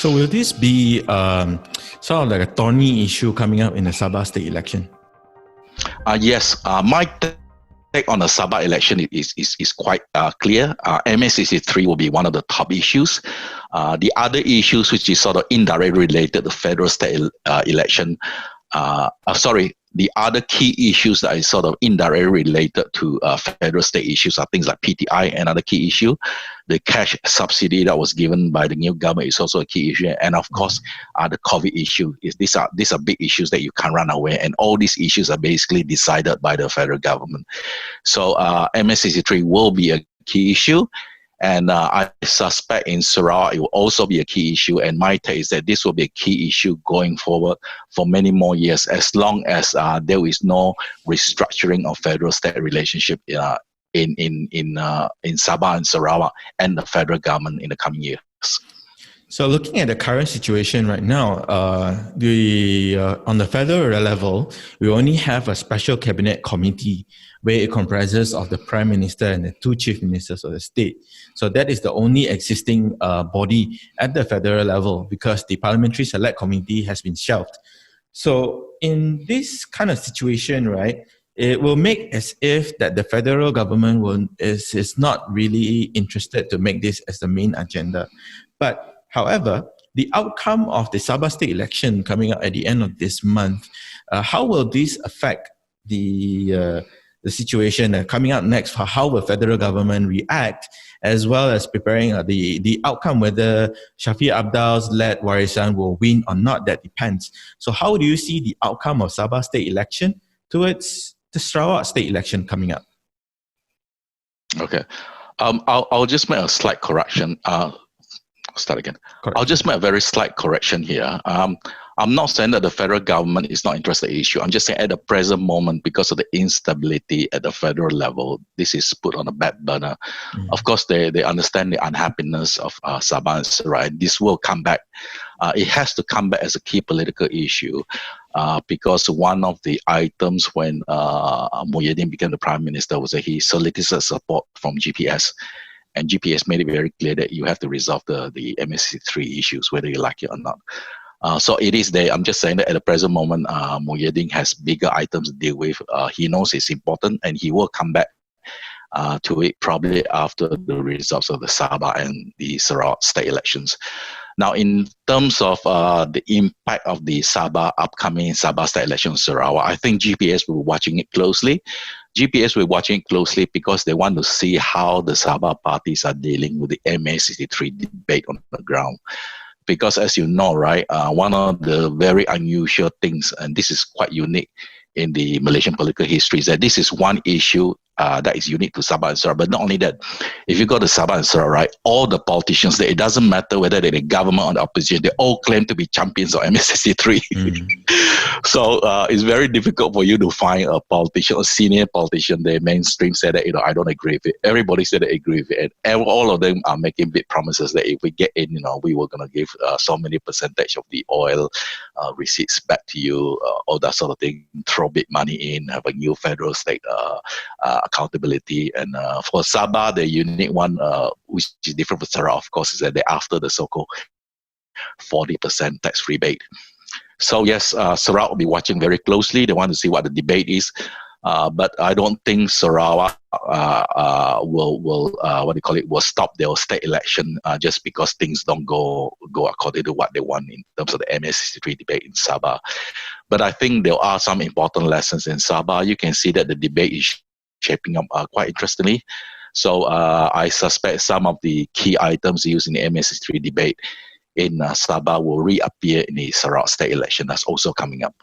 So will this be sort of like a thorny issue coming up in the Sabah state election? Yes, my take on the Sabah election is quite clear. MA63 will be one of the top issues. The other issues, which is sort of indirectly related to federal state election, the other key issues that is sort of indirectly related to federal state issues are things like PTI, another key issue. The cash subsidy that was given by the new government is also a key issue. And of course, the COVID issue. These are big issues that you can't run away. And all these issues are basically decided by the federal government. So MA63 will be a key issue. And I suspect in Sarawak, it will also be a key issue. And my take is that this will be a key issue going forward for many more years, as long as there is no restructuring of federal-state relationship in Sabah and Sarawak and the federal government in the coming years. So looking at the current situation right now, on the federal level, we only have a special cabinet committee where it comprises of the Prime Minister and the two chief ministers of the state. So that is the only existing body at the federal level, because the Parliamentary Select Committee has been shelved. So in this kind of situation, right, it will make as if that the federal government is not really interested to make this as the main agenda. But however, the outcome of the Sabah state election coming up at the end of this month, how will this affect the situation coming up next? How will federal government react, as well as preparing the outcome, whether Shafee Apdal's led Warisan will win or not? That depends. So how do you see the outcome of Sabah state election towards the Sarawak state election coming up? Okay, I'll just make a slight correction. Start again. Correct. I'll just make a very slight correction here. I'm not saying that the federal government is not interested in the issue. I'm just saying at the present moment, because of the instability at the federal level, this is put on a back burner. Of course, they understand the unhappiness of Sabah and Sarawak. This will come back. It has to come back as a key political issue because one of the items when Muhyiddin became the Prime Minister was that he solicited support from GPS. And GPS made it very clear that you have to resolve the MA63 issues, whether you like it or not. So it is there. I'm just saying that at the present moment, Muhyiddin has bigger items to deal with. He knows it's important, and he will come back to it probably after the results of the Sabah and the Sarawak state elections. Now, in terms of the impact of the upcoming Sabah state election in Sarawak, I think GPS will be watching it closely. GPS will be watching it closely because they want to see how the Sabah parties are dealing with the MA63 debate on the ground. Because as you know, right, one of the very unusual things, and this is quite unique in the Malaysian political history, is that this is one issue that is unique to Sabah and Sarawak. But not only that, if you go to Sabah and Sarawak, right, all the politicians, it doesn't matter whether they're the government or the opposition, they all claim to be champions of MA63. So it's very difficult for you to find a politician, a senior politician, the mainstream say that, I don't agree with it. Everybody said they agree with it. And all of them are making big promises that if we get in, we were going to give so many percentage of the oil receipts back to you, all that sort of thing, throw big money in, have a new federal state accountability. And for Sabah, the unique one, which is different from Sarawak, of course, is that they're after the so-called 40% tax rebate. So yes, Sarawak will be watching very closely. They want to see what the debate is. But I don't think Sarawak will stop their state election just because things don't go according to what they want in terms of the MA63 debate in Sabah. But I think there are some important lessons in Sabah. You can see that the debate is shaping up quite interestingly. So I suspect some of the key items used in the MA63 debate in Sabah will reappear in the Sarawak state election that's also coming up.